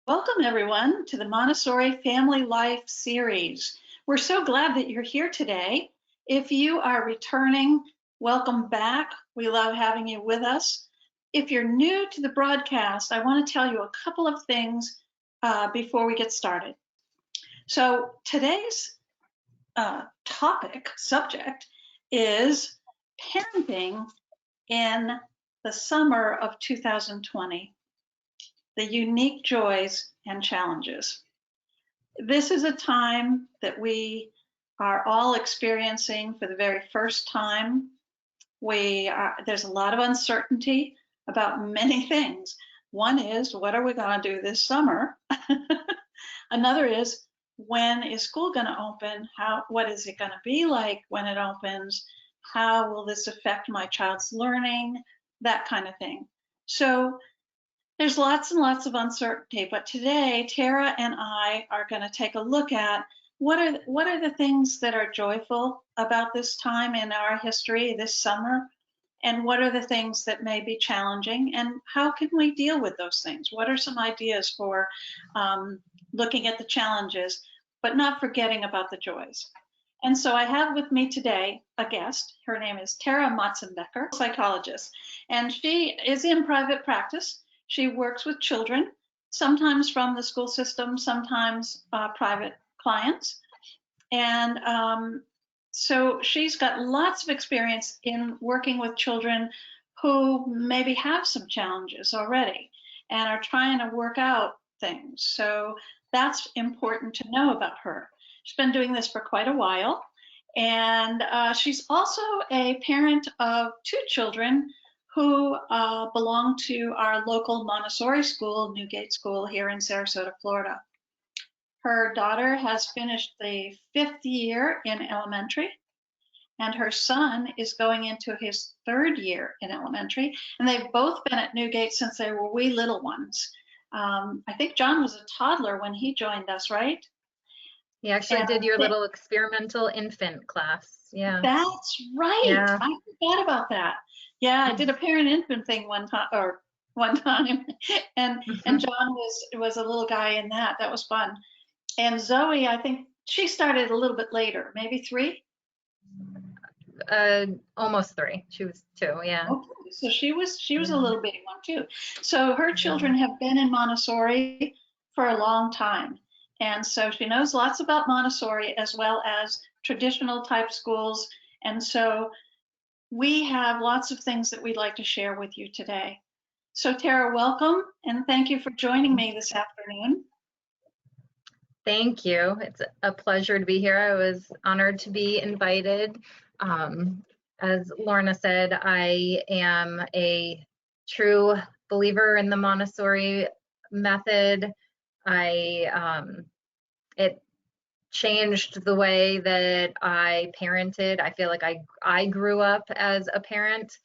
Welcome everyone to the Montessori Family Life series. We're so glad that you're here today. If you are returning, welcome back. We love having you with us. If you're new to the broadcast, I want to tell you a couple of things before we get started. So today's subject is parenting in the summer of 2020. The unique joys and challenges. This is a time that we are all experiencing for the very first time. There's a lot of uncertainty about many things. One is, what are we going to do this summer? Another is, when is school going to open? What is it going to be like when it opens? How will this affect my child's learning? That kind of thing. So there's lots and lots of uncertainty, but today Tara and I are going to take a look at what are the things that are joyful about this time in our history this summer, and what are the things that may be challenging, and how can we deal with those things? What are some ideas for looking at the challenges, but not forgetting about the joys? And so I have with me today a guest. Her name is Tara Matzenbecker, psychologist, and she is in private practice. She works with children, sometimes from the school system, sometimes private clients. And so she's got lots of experience in working with children who maybe have some challenges already and are trying to work out things. So that's important to know about her. She's been doing this for quite a while. And she's also a parent of two children who belong to our local Montessori school, Newgate School, here in Sarasota, Florida. Her daughter has finished the 5th year in elementary, and her son is going into his 3rd year in elementary, and they've both been at Newgate since they were wee little ones. I think John was a toddler when he joined us, right? He actually did your little experimental infant class. Yeah. That's right. Yeah. I forgot about that. Yeah, I did a parent-infant thing one time, and John was a little guy in that. That was fun. And Zoe, I think she started a little bit later, maybe 3. Almost 3. She was 2. Yeah. Okay. So she was a little bitty one too. So her children have been in Montessori for a long time, and so she knows lots about Montessori as well as traditional type schools. And so we have lots of things that we'd like to share with you today. So Tara, welcome, and thank you for joining me this afternoon. Thank you. It's a pleasure to be here. I was honored to be invited. As Lorna said, I am a true believer in the Montessori method. It changed the way that I parented. I feel like I grew up as a parent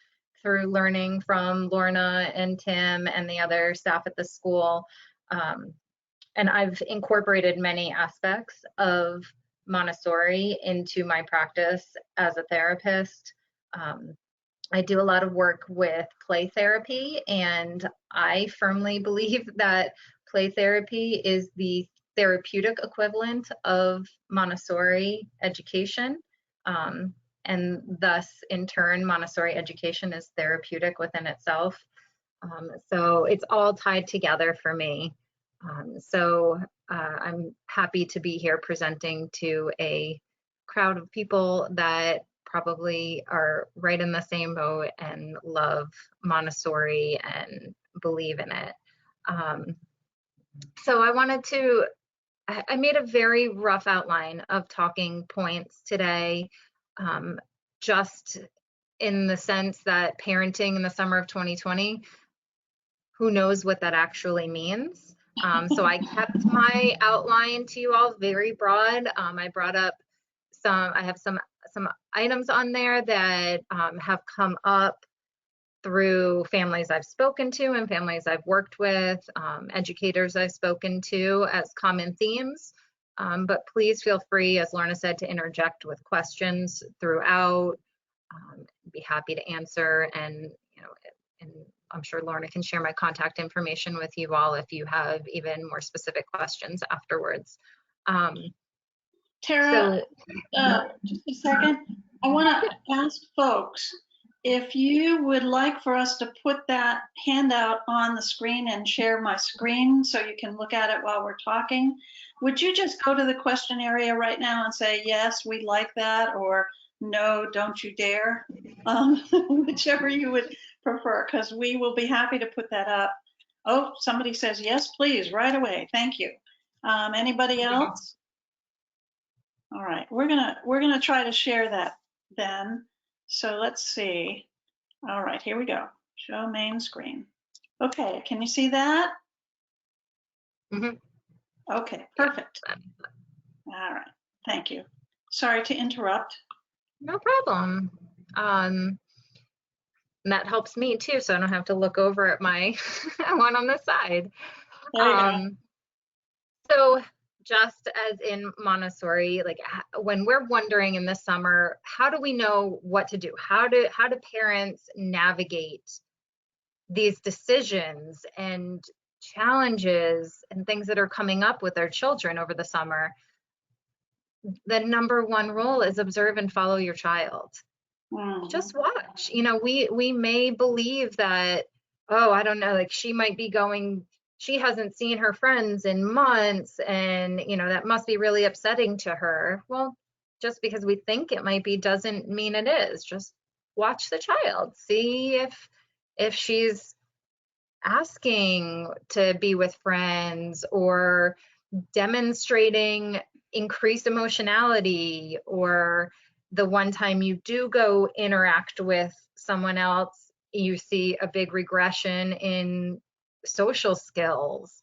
through learning from Lorna and Tim and the other staff at the school. And I've incorporated many aspects of Montessori into my practice as a therapist. I do a lot of work with play therapy, and I firmly believe that play therapy is the therapeutic equivalent of Montessori education, and thus in turn Montessori education is therapeutic within itself. So it's all tied together for me. I'm happy to be here presenting to a crowd of people that probably are right in the same boat and love Montessori and believe in it. So I made a very rough outline of talking points today, just in the sense that parenting in the summer of 2020, who knows what that actually means? So I kept my outline to you all very broad. I have some items on there that have come up through families I've spoken to and families I've worked with, educators I've spoken to as common themes. But please feel free, as Lorna said, to interject with questions throughout. Be happy to answer and I'm sure Lorna can share my contact information with you all if you have even more specific questions afterwards. Tara, So just a second. I want to ask folks if you would like for us to put that handout on the screen and share my screen so you can look at it while we're talking. Would you just go to the question area right now and say, yes, we like that, or no, don't you dare? Whichever you would prefer, because we will be happy to put that up. Oh, somebody says, yes, please, right away. Thank you. Anybody else? All right, we're gonna try to share that then. So let's see. All right, here we go. Show main screen. Okay, can you see that? mm-hmm. Okay, perfect. All right, thank you. Sorry to interrupt. No problem. That helps me too, so I don't have to look over at my one on the side. There you go. So just as in Montessori, like when we're wondering in the summer, how do we know what to do? How do parents navigate these decisions and challenges and things that are coming up with their children over the summer? The number one rule is observe and follow your child. Just watch. You know, we may believe that, oh, I don't know, like she might be going, she hasn't seen her friends in months, and you know that must be really upsetting to her. Well, just because we think it might be doesn't mean it is. Just watch the child, see if she's asking to be with friends or demonstrating increased emotionality, or the one time you do go interact with someone else, you see a big regression in social skills.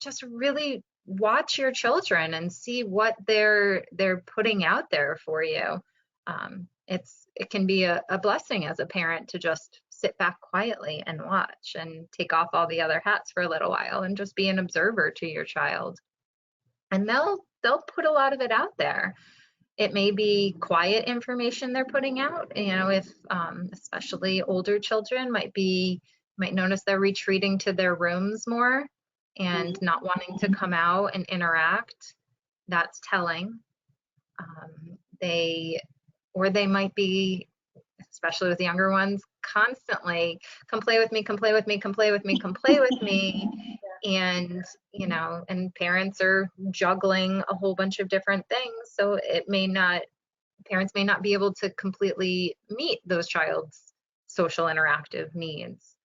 Just really watch your children and see what they're putting out there for you. It can be a blessing as a parent to just sit back quietly and watch and take off all the other hats for a little while and just be an observer to your child. And they'll put a lot of it out there. It may be quiet information they're putting out. You know, if especially older children might notice they're retreating to their rooms more and not wanting to come out and interact. That's telling. They might be, especially with the younger ones, constantly come play with me, come play with me, come play with me, come play with me. And you know, and parents are juggling a whole bunch of different things, so parents may not be able to completely meet those child's social interactive needs.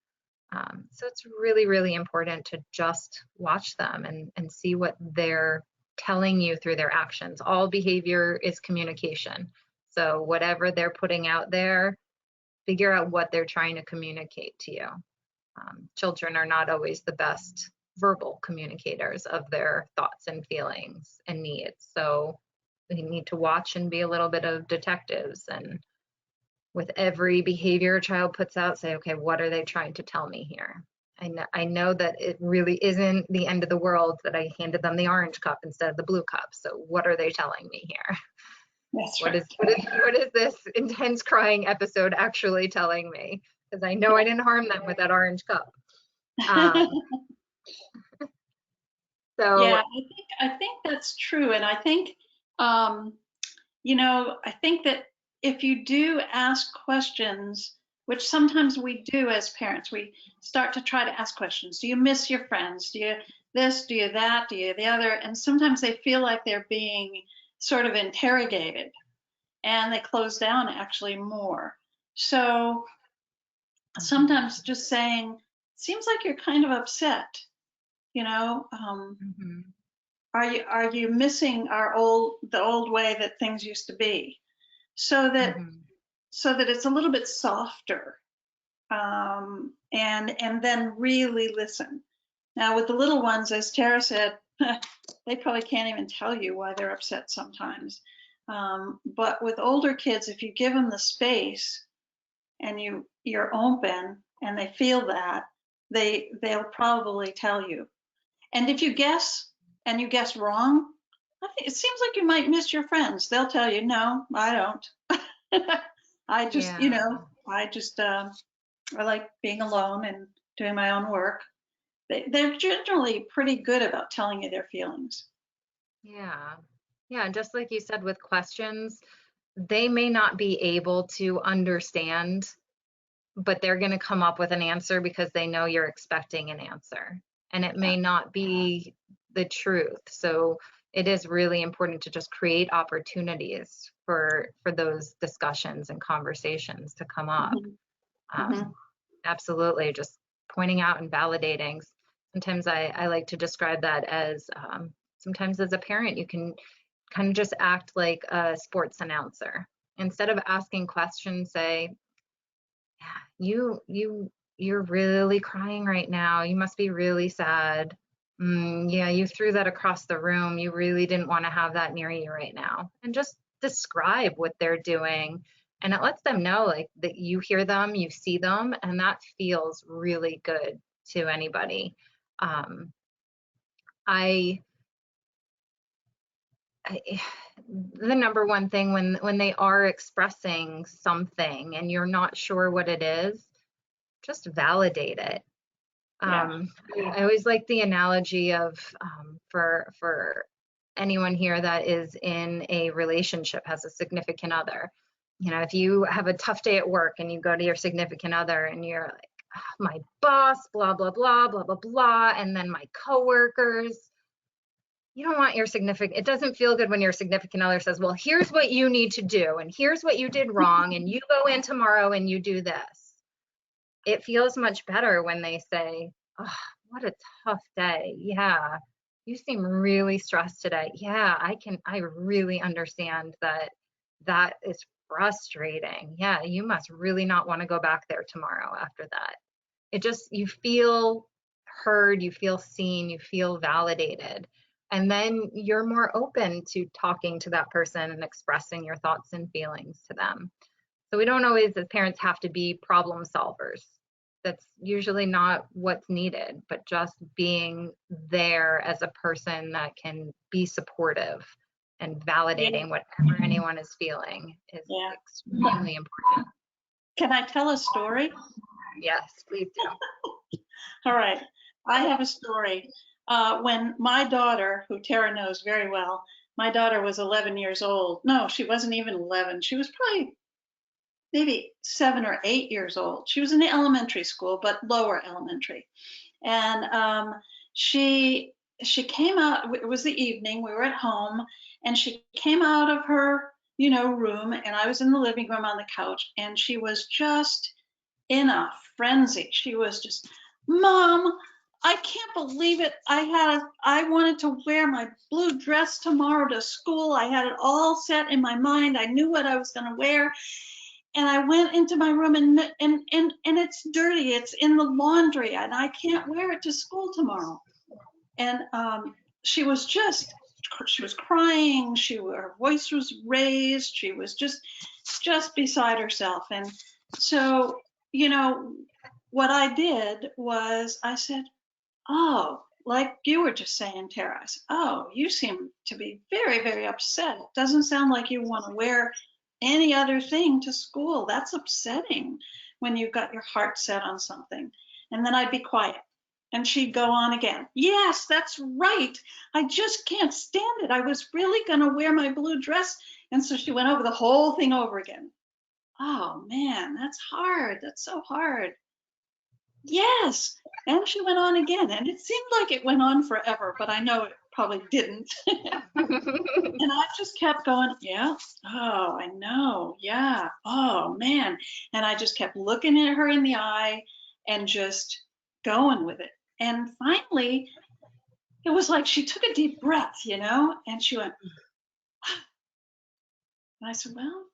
So it's really, really important to just watch them and see what they're telling you through their actions. All behavior is communication. So whatever they're putting out there, figure out what they're trying to communicate to you. Children are not always the best verbal communicators of their thoughts and feelings and needs. So we need to watch and be a little bit of detectives, and with every behavior a child puts out, say, okay, what are they trying to tell me here? I know that it really isn't the end of the world that I handed them the orange cup instead of the blue cup. So what are they telling me here? That's What right. what is this intense crying episode actually telling me? Because I know I didn't harm them with that orange cup. So yeah, I think that's true, and I think you know, I think that if you do ask questions, which sometimes we do as parents, we start to try to ask questions. Do you miss your friends? Do you this? Do you that? Do you the other? And sometimes they feel like they're being sort of interrogated, and they close down actually more. So sometimes just saying, seems like you're kind of upset, you know, are you missing the old way that things used to be? So that it's a little bit softer, and then really listen. Now with the little ones, as Tara said, they probably can't even tell you why they're upset sometimes. But with older kids, if you give them the space and you're open and they feel that, they'll probably tell you. And if you guess and you guess wrong, I think it seems like you might miss your friends. They'll tell you, no, I don't. I just, you know, I just I like being alone and doing my own work. They're generally pretty good about telling you their feelings. Yeah. Yeah, and just like you said with questions, they may not be able to understand, but they're going to come up with an answer because they know you're expecting an answer. And it Yeah. may not be the truth. So it is really important to just create opportunities for those discussions and conversations to come up. Mhm. Mhm. Um, Absolutely, just pointing out and validating. Sometimes I like to describe that as sometimes as a parent, you can kind of just act like a sports announcer. Instead of asking questions, say, "Yeah, you're really crying right now. You must be really sad. Yeah, you threw that across the room. You really didn't want to have that near you right now." And just describe what they're doing. And it lets them know like that you hear them, you see them, and that feels really good to anybody. Um, I, I the number one thing when they are expressing something and you're not sure what it is, just validate it. Yeah. I always like the analogy of for anyone here that is in a relationship, has a significant other. You know, if you have a tough day at work and you go to your significant other and you're like, "Ah, my boss, blah blah blah blah blah blah," and then my coworkers. You don't want your significant. It doesn't feel good when your significant other says, "Well, here's what you need to do, and here's what you did wrong, and you go in tomorrow and you do this." It feels much better when they say, "Oh, what a tough day. Yeah, you seem really stressed today. Yeah, I really understand that that is frustrating. Yeah, you must really not want to go back there tomorrow after that." It just, you feel heard, you feel seen, you feel validated. And then you're more open to talking to that person and expressing your thoughts and feelings to them. So we don't always, as parents, have to be problem solvers. That's usually not what's needed, but just being there as a person that can be supportive and Yeah. validating whatever anyone is feeling is Yeah. extremely important. Can I tell a story? Yes, please do. All right. I have a story. When my daughter, who Tara knows very well, my daughter was 11 years old. No, she wasn't even 11. She was probably maybe 7 or 8 years old. She was in the elementary school, but lower elementary. And she came out. It was the evening. We were at home, and she came out of her room, and I was in the living room on the couch, and she was just in a frenzy. She was just, Mom, I can't believe it. I wanted to wear my blue dress tomorrow to school. I had it all set in my mind. I knew what I was going to wear. And I went into my room and it's dirty. It's in the laundry and I can't wear it to school tomorrow. And she was crying. Her voice was raised. She was just beside herself. And so, you know, what I did was I said, "Oh, like you were just saying, Tara, I said, oh, you seem to be very, very upset. It doesn't sound like you want to wear any other thing to school. That's upsetting when you've got your heart set on something." And then I'd be quiet. And she'd go on again. "Yes, that's right. I just can't stand it. I was really going to wear my blue dress." And so she went over the whole thing over again. "Oh man, that's hard. That's so hard." "Yes." And she went on again. And it seemed like it went on forever, but I know it probably didn't. And I just kept going, "Yeah. Oh, I know. Yeah. Oh, man." And I just kept looking at her in the eye and just going with it. And finally, it was like she took a deep breath, and she went, and I said, "Well,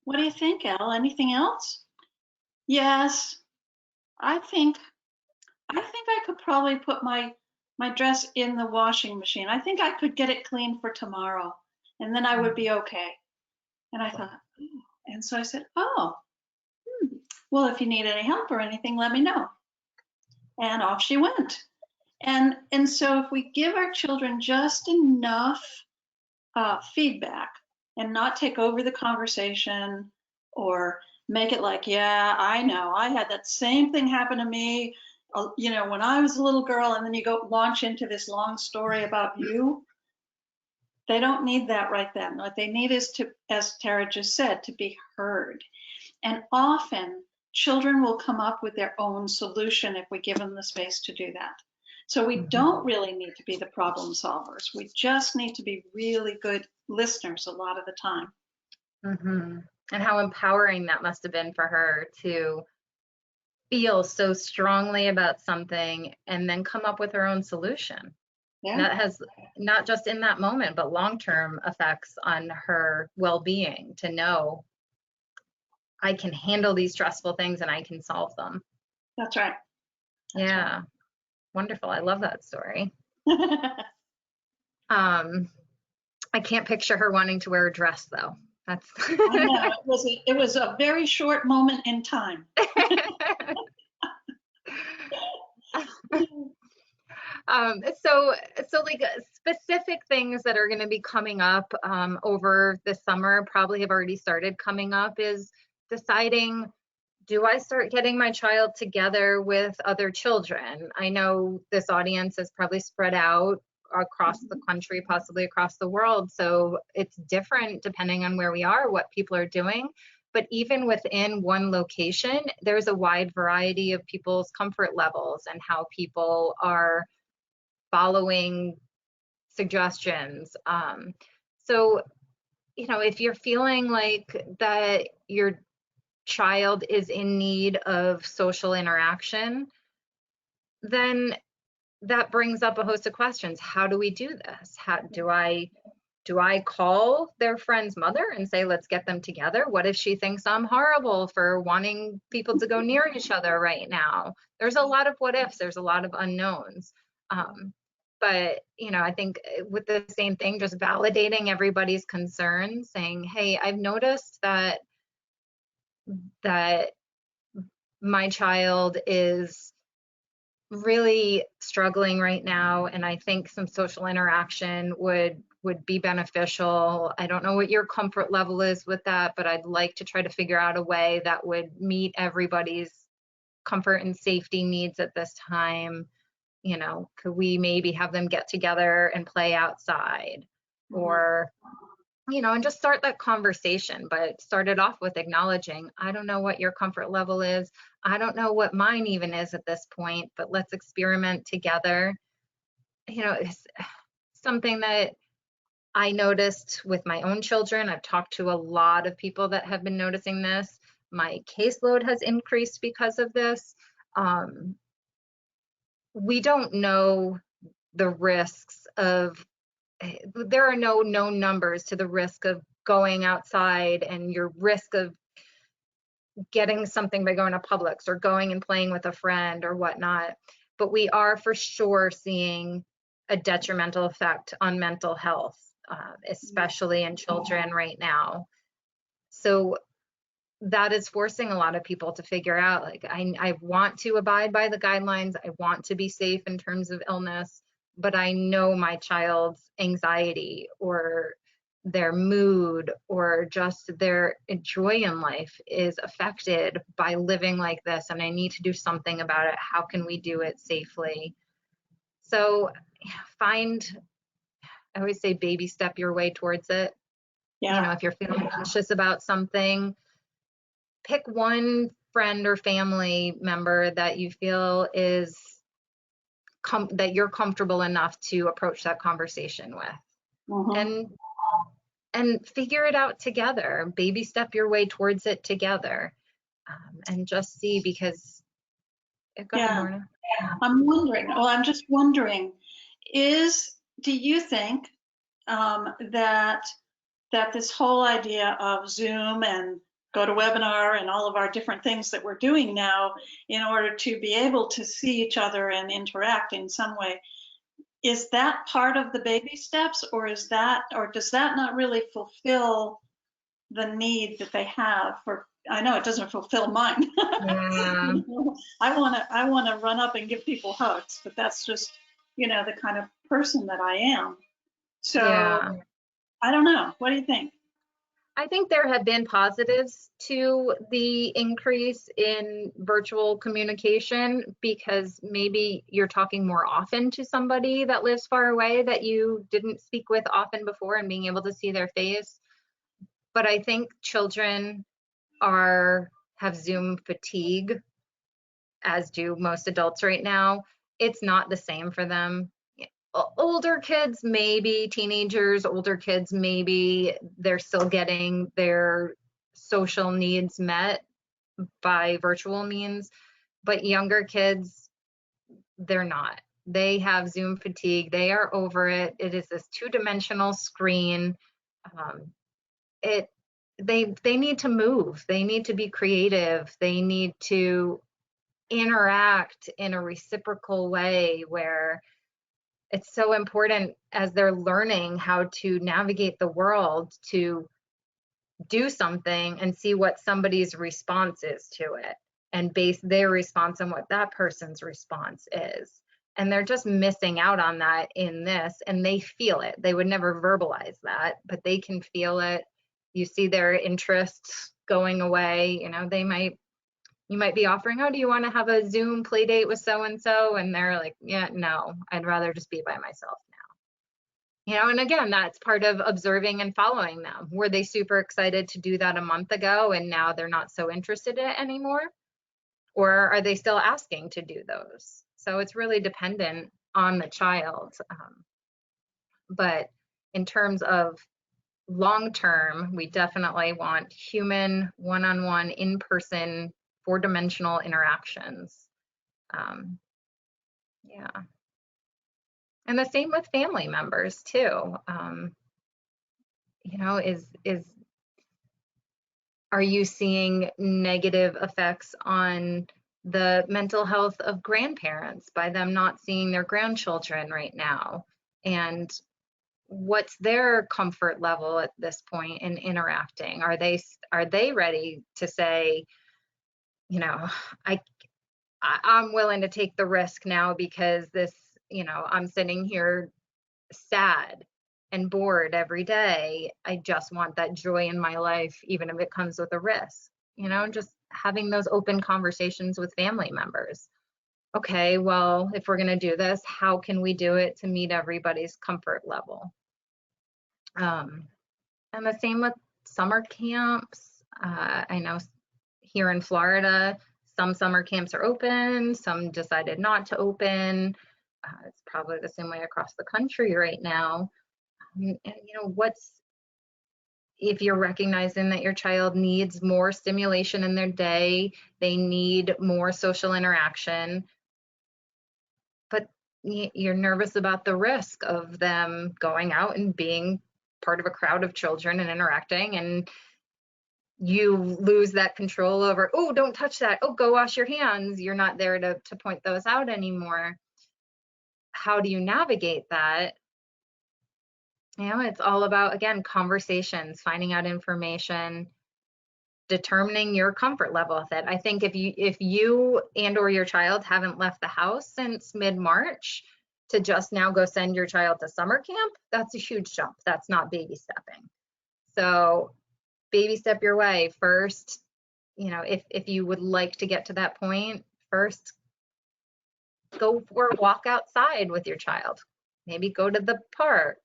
what do you think, Elle? Anything else?" "Yes, I think I could probably put my dress in the washing machine. I think I could get it clean for tomorrow, and then I would be okay." And I thought, oh. And so I said, "Oh, well, if you need any help or anything, let me know." And off she went. And so if we give our children just enough feedback and not take over the conversation or make it like, yeah, I know, I had that same thing happen to me, when I was a little girl, and then you go launch into this long story about you. They don't need that right then. What they need is to, as Tara just said, to be heard. And often children will come up with their own solution if we give them the space to do that. So we don't really need to be the problem solvers. We just need to be really good listeners a lot of the time. Mm-hmm. And how empowering that must have been for her to feel so strongly about something and then come up with her own solution. Yeah. That has not just in that moment, but long-term effects on her well-being, to know I can handle these stressful things and I can solve them. That's right. That's Yeah. Wonderful. I love that story. right. I can't picture her wanting to wear a dress though. That's I know, it was a very short moment in time. So like specific things that are going to be coming up over the summer, probably have already started coming up, is deciding, do I start getting my child together with other children? I know this audience is probably spread out across the country, possibly across the world, so it's different depending on where we are, what people are doing. But even within one location, there's a wide variety of people's comfort levels and how people are following suggestions. So, if you're feeling like that your child is in need of social interaction, then that brings up a host of questions. How do we do this? How do I call their friend's mother and say, let's get them together? What if she thinks I'm horrible for wanting people to go near each other right now? There's a lot of what ifs, there's a lot of unknowns. But I think with the same thing, just validating everybody's concerns, saying, hey, I've noticed that my child is really struggling right now, and I think some social interaction would be beneficial. I don't know what your comfort level is with that, but I'd like to try to figure out a way that would meet everybody's comfort and safety needs at this time. Could we maybe have them get together and play outside? Or and just start that conversation, but start it off with acknowledging, I don't know what your comfort level is. I don't know what mine even is at this point, but let's experiment together. It's something that I noticed with my own children. I've talked to a lot of people that have been noticing this. My caseload has increased because of this. We don't know the risks of, there are no known numbers to the risk of going outside and your risk of getting something by going to Publix or going and playing with a friend or whatnot. But we are for sure seeing a detrimental effect on mental health, especially in children right now. So that is forcing a lot of people to figure out, like, I want to abide by the guidelines. I want to be safe in terms of illness, but I know my child's anxiety or their mood or just their joy in life is affected by living like this, and I need to do something about it. How can we do it safely? So I always say, baby step your way towards it. Yeah. If you're feeling anxious about something, pick one friend or family member that you feel is that you're comfortable enough to approach that conversation with, and figure it out together. Baby step your way towards it together, and just see, because go ahead, Lorna. I'm just wondering, do you think that this whole idea of Zoom and GoToWebinar and all of our different things that we're doing now in order to be able to see each other and interact in some way, is that part of the baby steps, or does that not really fulfill the need that they have for? I know it doesn't fulfill mine. Yeah. I want to run up and give people hugs, but that's just the kind of person that I am. So Yeah. I don't know. What do you think? I think there have been positives to the increase in virtual communication because maybe you're talking more often to somebody that lives far away that you didn't speak with often before and being able to see their face. But I think children have Zoom fatigue, as do most adults right now. It's not the same for them. Older kids, maybe teenagers, older kids, maybe they're still getting their social needs met by virtual means, but younger kids, they're not. They have Zoom fatigue. They are over it. It is this two-dimensional screen. Um, they need to move. They need to be creative. They need to interact in a reciprocal way where it's so important as they're learning how to navigate the world to do something and see what somebody's response is to it and base their response on what that person's response is. And they're just missing out on that in this, and they feel it. They would never verbalize that, but they can feel it. You see their interests going away. You know, you might be offering, oh, do you want to have a Zoom play date with so and so? And they're like, yeah, no, I'd rather just be by myself now. You know, and again, that's part of observing and following them. Were they super excited to do that a month ago and now they're not so interested in it anymore? Or are they still asking to do those? So it's really dependent on the child. But in terms of long term, we definitely want human, one-on-one, in-person, four-dimensional interactions. Yeah. And the same with family members too. You know, are you seeing negative effects on the mental health of grandparents by them not seeing their grandchildren right now? And what's their comfort level at this point in interacting? Are they ready to say, you know, I'm willing to take the risk now because this, you know, I'm sitting here sad and bored every day. I just want that joy in my life, even if it comes with a risk. You know, just having those open conversations with family members. Okay, well, if we're going to do this, how can we do it to meet everybody's comfort level? And the same with summer camps. I know here in Florida, some summer camps are open, some decided not to open. It's probably the same way across the country right now. And you know, if you're recognizing that your child needs more stimulation in their day, they need more social interaction, but you're nervous about the risk of them going out and being part of a crowd of children and interacting, and you lose that control over, oh, don't touch that, oh, go wash your hands. You're not there to point those out anymore. How do you navigate that? You know, it's all about, again, conversations, finding out information, determining your comfort level with it. I think if you and or your child haven't left the house since mid-March, to just now go send your child to summer camp, that's a huge jump. That's not baby stepping. So baby step your way. First, you know, if you would like to get to that point, first go for a walk outside with your child. Maybe go to the park.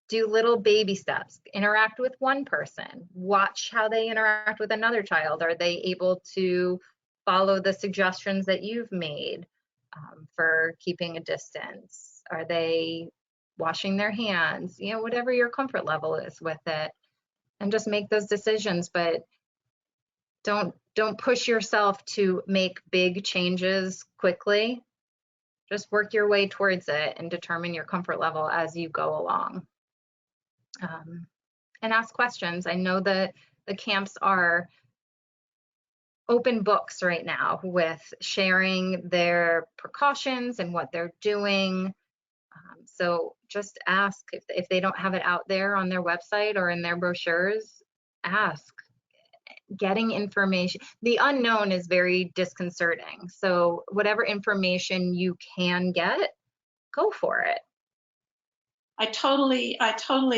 Do little baby steps. Interact with one person. Watch how they interact with another child. Are they able to follow the suggestions that you've made for keeping a distance? Are they washing their hands? You know, whatever your comfort level is with it, and just make those decisions. But don't push yourself to make big changes quickly. Just work your way towards it and determine your comfort level as you go along. And ask questions. I know that the camps are open books right now with sharing their precautions and what they're doing. So just ask if they don't have it out there on their website or in their brochures, ask. Getting information. The unknown is very disconcerting. So whatever information you can get, go for it. I totally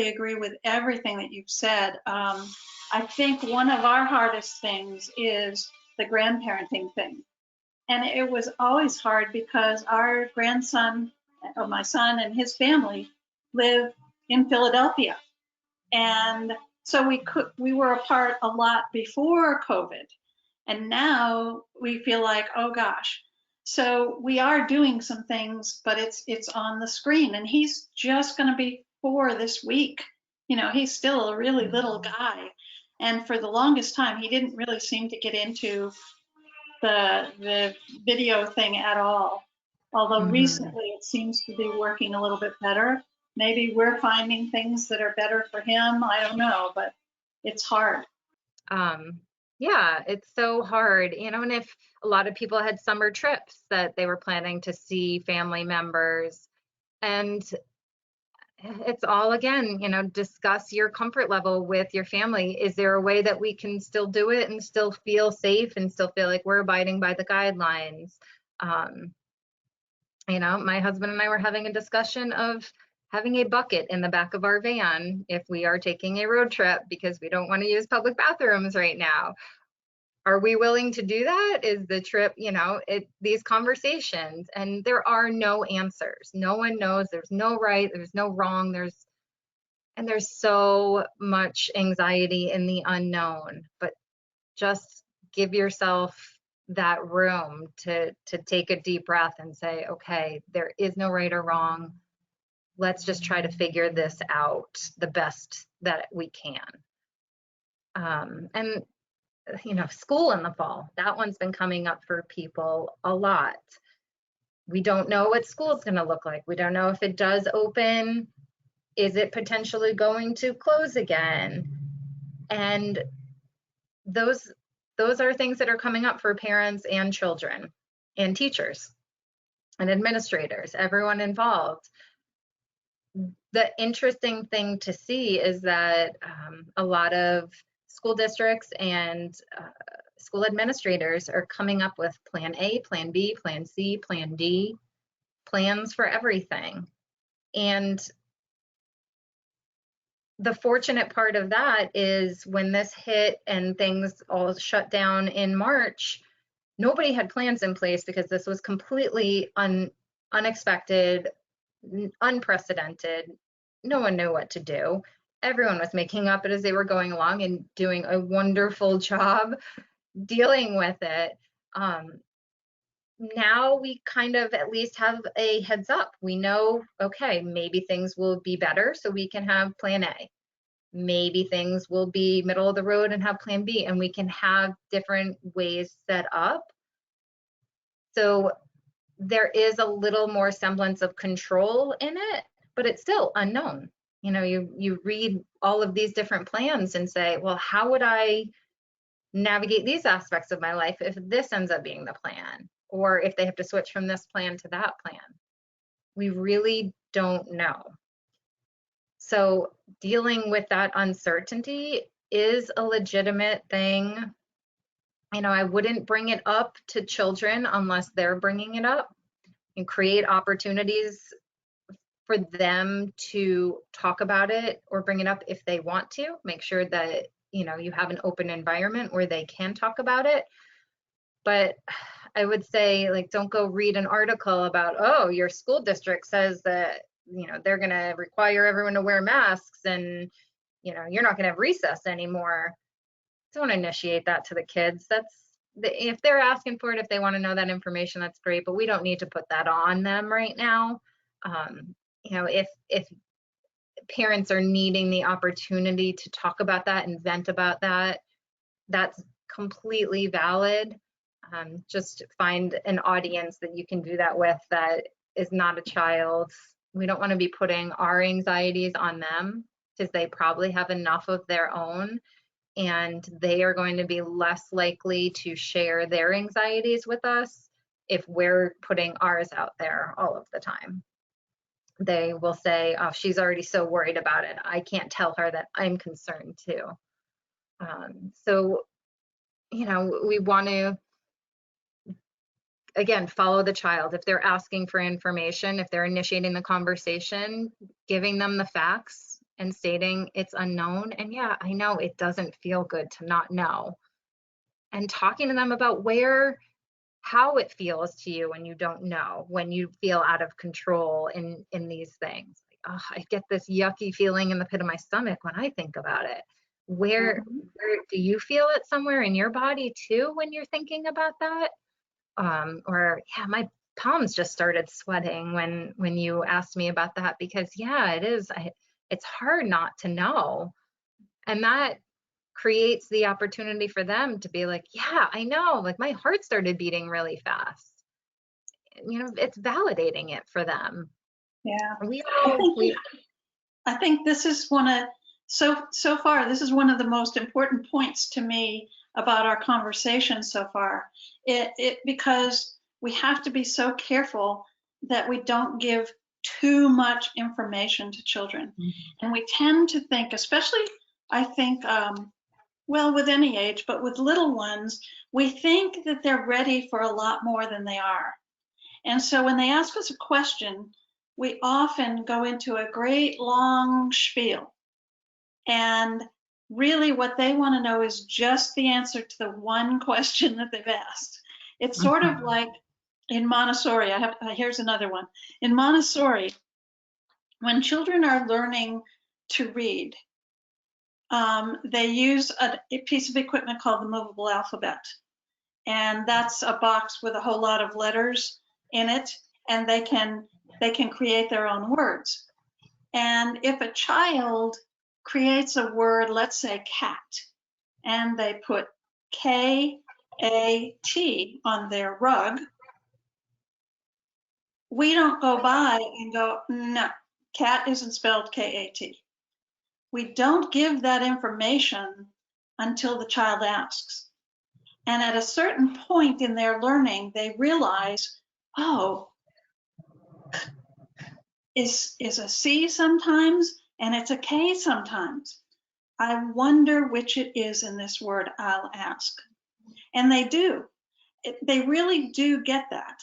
agree with everything that you've said. I think one of our hardest things is the grandparenting thing. And it was always hard because our grandson, or my son and his family, live in Philadelphia. And so we were apart a lot before COVID. And now we feel like, oh gosh. So we are doing some things, but it's on the screen. And he's just going to be 4 this week. You know, he's still a really little guy. And for the longest time, he didn't really seem to get into the video thing at all. Although Mhm. recently it seems to be working a little bit better. Maybe we're finding things that are better for him. I don't know, but it's hard. Um, yeah, it's so hard, and if a lot of people had summer trips that they were planning to see family members, and it's all again, discuss your comfort level with your family. Is there a way that we can still do it and still feel safe and still feel like we're abiding by the guidelines? Um, my husband and I were having a discussion of having a bucket in the back of our van if we are taking a road trip because we don't want to use public bathrooms right now. Are we willing to do that? Is the trip, these conversations, and there are no answers. No one knows. There's no right, there's no wrong. There's so much anxiety in the unknown, but just give yourself that room to take a deep breath and say, okay, there is no right or wrong. Let's just try to figure this out the best that we can. And school in the fall, that one's been coming up for people a lot. We don't know what school's going to look like. We don't know if it does open. Is it potentially going to close again? And those those are things that are coming up for parents and children and teachers and administrators, everyone involved. The interesting thing to see is that a lot of school districts and school administrators are coming up with plan A, plan B, plan C, plan D, plans for everything. And the fortunate part of that is when this hit and things all shut down in March, nobody had plans in place because this was completely unexpected, unprecedented. No one knew what to do. Everyone was making up it as they were going along and doing a wonderful job dealing with it. Now we kind of at least have a heads up. We know, okay, maybe things will be better, so we can have plan A. Maybe things will be middle of the road and have plan B, and we can have different ways set up. So there is a little more semblance of control in it, but it's still unknown. You read all of these different plans and say, well, how would I navigate these aspects of my life if this ends up being the plan, or if they have to switch from this plan to that plan? We really don't know. So dealing with that uncertainty is a legitimate thing. I wouldn't bring it up to children unless they're bringing it up, and create opportunities for them to talk about it or bring it up if they want to. Make sure that you have an open environment where they can talk about it. But I would say, like, don't go read an article about, oh, your school district says that they're going to require everyone to wear masks, and you're not going to have recess anymore. Don't initiate that to the kids. If they're asking for it, if they want to know that information, that's great, but we don't need to put that on them right now. If parents are needing the opportunity to talk about that and vent about that, that's completely valid. Just find an audience that you can do that with that is not a child. We don't want to be putting our anxieties on them because they probably have enough of their own, and they are going to be less likely to share their anxieties with us if we're putting ours out there all of the time. They will say, oh, she's already so worried about it, I can't tell her that I'm concerned too. So we want to again, follow the child. If they're asking for information, if they're initiating the conversation, giving them the facts and stating it's unknown. And yeah, I know it doesn't feel good to not know. And talking to them about how it feels to you when you don't know, when you feel out of control in these things. Like, oh, I get this yucky feeling in the pit of my stomach when I think about it. Where do you feel it somewhere in your body too when you're thinking about that? Or yeah, my palms just started sweating when you asked me about that, because yeah, it is. It's hard not to know, and that creates the opportunity for them to be like, yeah, I know, like my heart started beating really fast. It's validating it for them. Yeah. We I all, think we, I think this is so far, this is one of the most important points to me about our conversation so far. Because we have to be so careful that we don't give too much information to children. And we tend to think, especially, I think, well, with any age, but with little ones, we think that they're ready for a lot more than they are. And so when they ask us a question, we often go into a great long spiel. And really, what they want to know is just the answer to the one question that they've asked. It's sort of like in Montessori. Here's another one. In Montessori, when children are learning to read, they use a piece of equipment called the Moveable Alphabet. And that's a box with a whole lot of letters in it, and they can create their own words. And if a child creates a word, let's say cat, and they put K-A-T on their rug, we don't go by and go, no, cat isn't spelled K-A-T. We don't give that information until the child asks. And at a certain point in their learning, they realize, oh, is a C sometimes, and it's a K sometimes. I wonder which it is in this word, I'll ask. And they do. They really do get that.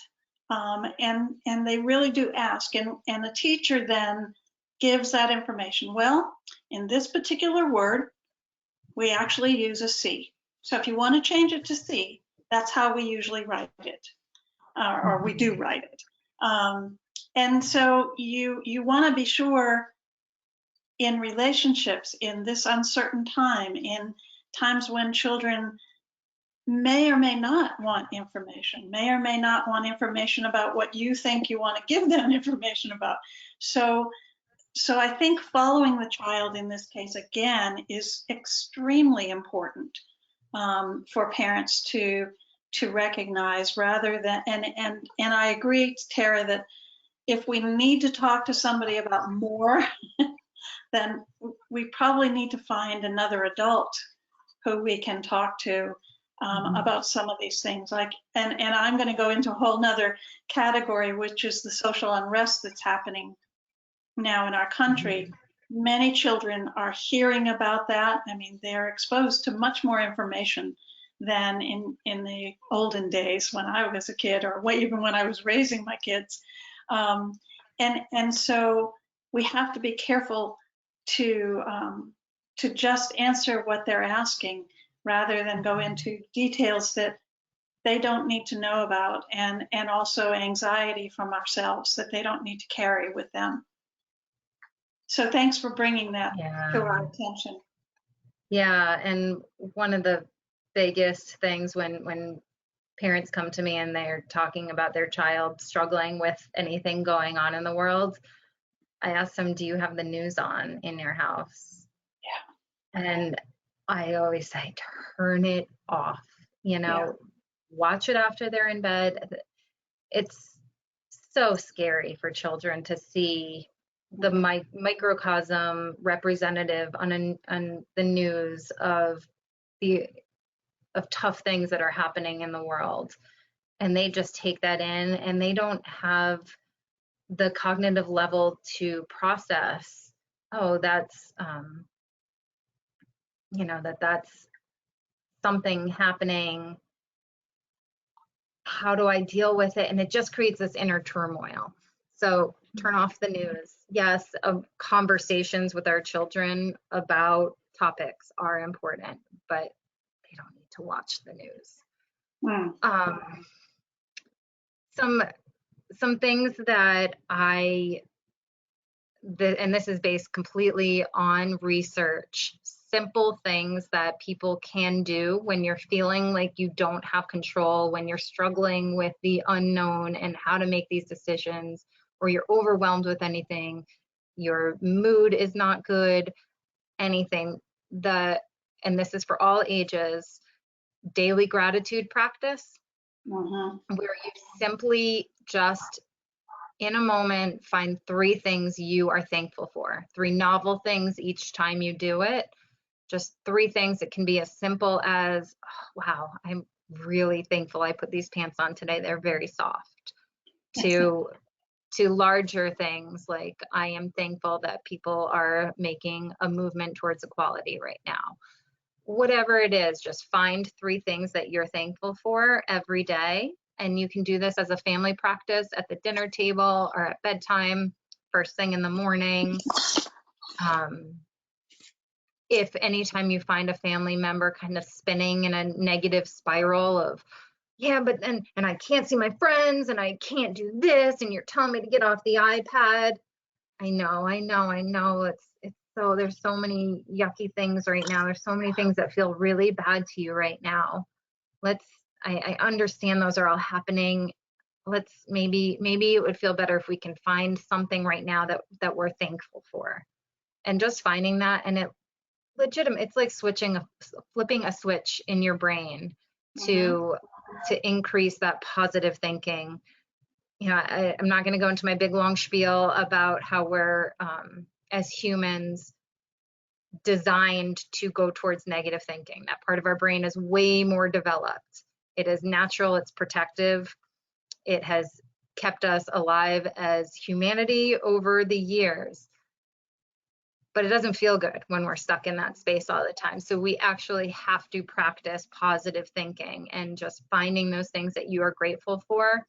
And they really do ask. And the teacher then gives that information. Well, in this particular word, we actually use a C. So if you want to change it to C, that's how we usually write it, or we do write it. And so you want to be sure in relationships, in this uncertain time, in times when children may or may not want information, may or may not want information about what you think you want to give them information about. So I think following the child in this case, again, is extremely important for parents to recognize, rather than, and I agree, Tara, that if we need to talk to somebody about more, then we probably need to find another adult who we can talk to about some of these things. Like, and I'm going to go into a whole nother category, which is the social unrest that's happening now in our country. Many children are hearing about that. I mean, they're exposed to much more information than in the olden days when I was a kid, or even when I was raising my kids. And so we have to be careful to just answer what they're asking, rather than go into details that they don't need to know about, and also anxiety from ourselves that they don't need to carry with them. So thanks for bringing that to our attention. Yeah, and one of the biggest things when parents come to me and they're talking about their child struggling with anything going on in the world, I ask them, do you have the news on in your house? Yeah. And I always say, turn it off, watch it after they're in bed. It's so scary for children to see the microcosm representative on the news of tough things that are happening in the world, and they just take that in, and they don't have the cognitive level to process, oh, that's that's something happening how do I deal with it? And it just creates this inner turmoil. So turn off the news. Yes, conversations with our children about topics are important, but they don't need to watch the news. Mm. Some things that and this is based completely on research, simple things that people can do when you're feeling like you don't have control, when you're struggling with the unknown and how to make these decisions, or you're overwhelmed with anything, your mood is not good, anything. And this is for all ages, daily gratitude practice, where you simply just in a moment find 3 things you are thankful for, 3 novel things each time you do it. Just 3 things. It can be as simple as, oh, wow, I'm really thankful I put these pants on today, they're very soft, to larger things like, I am thankful that people are making a movement towards equality right now. Whatever it is, just find 3 things that you're thankful for every day. And you can do this as a family practice at the dinner table or at bedtime, first thing in the morning. If anytime you find a family member kind of spinning in a negative spiral of, yeah, but then, and I can't see my friends and I can't do this, and you're telling me to get off the iPad. I know. It's so, there's so many yucky things right now. There's so many things that feel really bad to you right now. I understand those are all happening. Maybe it would feel better if we can find something right now that we're thankful for. And just finding that, and it's like flipping a switch in your brain to increase that positive thinking. You know, I'm not going to go into my big long spiel about how we're as humans designed to go towards negative thinking. That part of our brain is way more developed. It is natural, it's protective. It has kept us alive as humanity over the years. But it doesn't feel good when we're stuck in that space all the time. So we actually have to practice positive thinking, and just finding those things that you are grateful for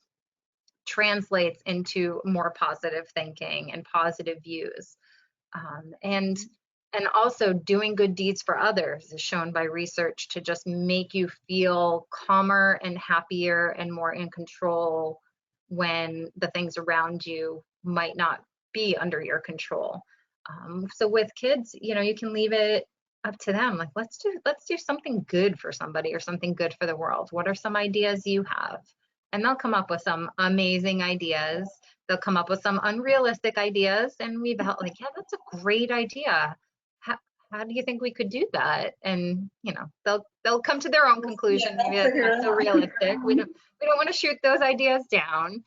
translates into more positive thinking and positive views. And also doing good deeds for others is shown by research to just make you feel calmer and happier and more in control when the things around you might not be under your control. So with kids, you know, you can leave it up to them. Like, let's do something good for somebody or something good for the world. What are some ideas you have? And they'll come up with some amazing ideas. They'll come up with some unrealistic ideas, and we've like, yeah, that's a great idea. How do you think we could do that? And you know, they'll come to their own conclusion. Maybe that's not so realistic. We don't want to shoot those ideas down.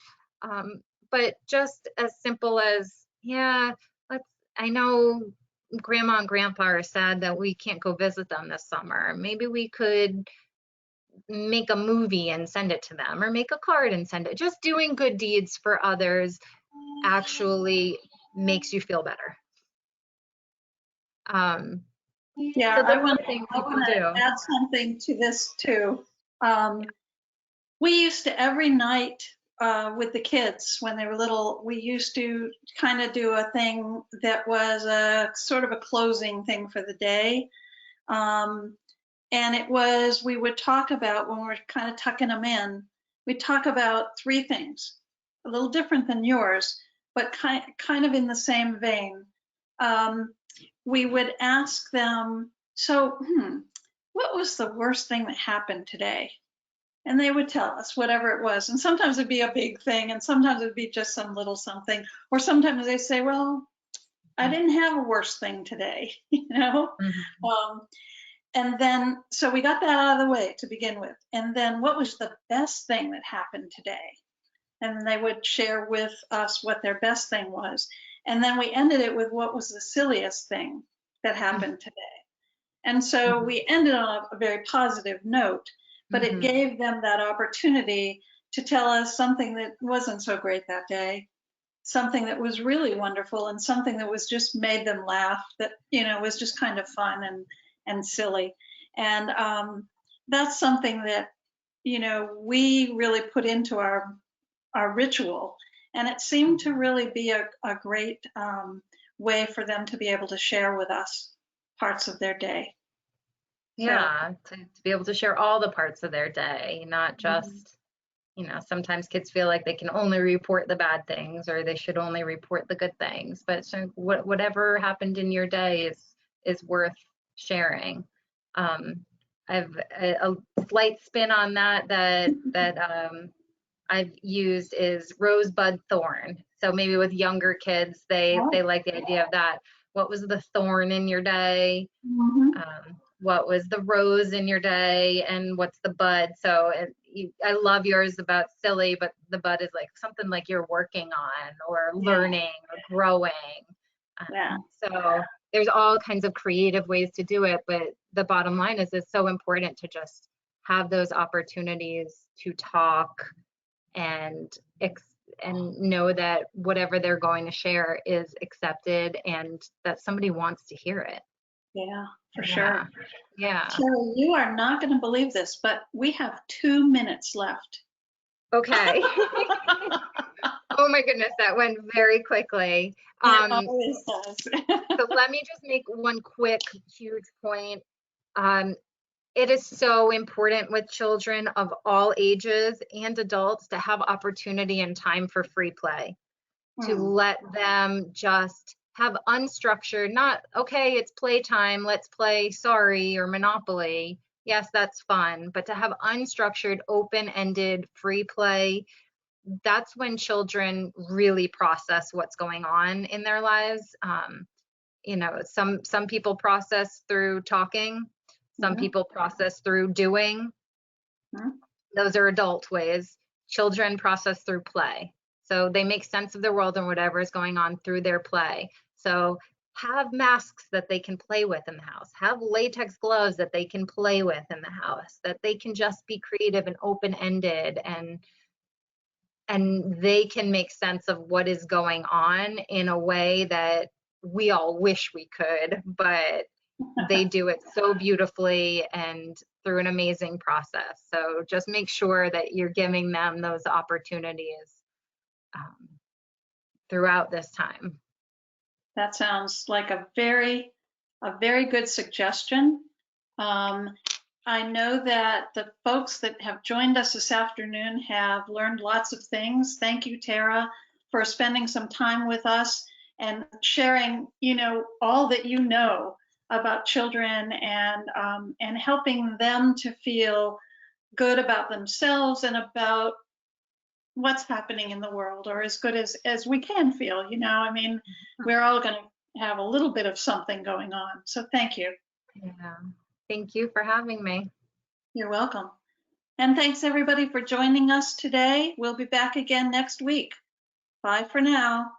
But just as simple as, yeah, I know grandma and grandpa are sad that we can't go visit them this summer. Maybe we could make a movie and send it to them, or make a card and send it. Just doing good deeds for others actually makes you feel better. Yeah, so I want to add something to this too. We used to, every night with the kids when they were little, we used to kind of do a thing that was a sort of a closing thing for the day. And it was, we would talk about, when we're kind of tucking them in, we'd talk about 3 things, a little different than yours, but kind of in the same vein. We would ask them, so, what was the worst thing that happened today? And they would tell us whatever it was. And sometimes it'd be a big thing, and sometimes it'd be just some little something. Or sometimes they say, well, I didn't have a worse thing today, you know? And then, so we got that out of the way to begin with. And then what was the best thing that happened today? And they would share with us what their best thing was. And then we ended it with what was the silliest thing that happened today. And so we ended on a very positive note, but it gave them that opportunity to tell us something that wasn't so great that day, something that was really wonderful, and something that was just made them laugh, that, you know, was just kind of fun and silly. And that's something that we really put into our ritual. And it seemed to really be a great way for them to be able to share with us parts of their day. Yeah, to be able to share all the parts of their day, not Mhm. just, sometimes kids feel like they can only report the bad things or they should only report the good things. But so whatever happened in your day is worth sharing. I've a slight spin on that I've used is rosebud thorn. So maybe with younger kids, they like the idea of that. What was the thorn in your day? Mhm. What was the rose in your day, and what's the bud? So I love yours about silly, but the bud is like something like you're working on or Yeah, learning or growing. yeah, So there's all kinds of creative ways to do it, but the bottom line is it's so important to just have those opportunities to talk and and know that whatever they're going to share is accepted and that somebody wants to hear it. yeah, for Yeah. sure. Yeah. Terry, you are not going to believe this, but we have 2 minutes left. Okay. Oh my goodness, that went very quickly. It Um, always does. so let me just make one quick, huge point. Um, it is so important with children of all ages and adults to have opportunity and time for free play, to Hmm. let them just have unstructured, not, okay, it's playtime, let's play Sorry or Monopoly. Yes, that's fun, but to have unstructured, open-ended free play, that's when children really process what's going on in their lives. Some people process through talking, some Mhm. people process through doing. Mhm. Those are adult ways. Children process through play. So they make sense of the world and whatever is going on through their play. So have masks that they can play with in the house. Have latex gloves that they can play with in the house, that they can just be creative and open-ended, and they can make sense of what is going on in a way that we all wish we could, but they do it so beautifully and through an amazing process. So just make sure that you're giving them those opportunities um, throughout this time. That sounds like a very good suggestion. Um, I know that the folks that have joined us this afternoon have learned lots of things. Thank you, Tara, for spending some time with us and sharing, all that you know about children and helping them to feel good about themselves and about what's happening in the world, or as good as we can feel. I mean, we're all going to have a little bit of something going on. So thank you. Yeah. Thank you for having me. You're welcome. And thanks everybody for joining us today. We'll be back again next week. Bye for now.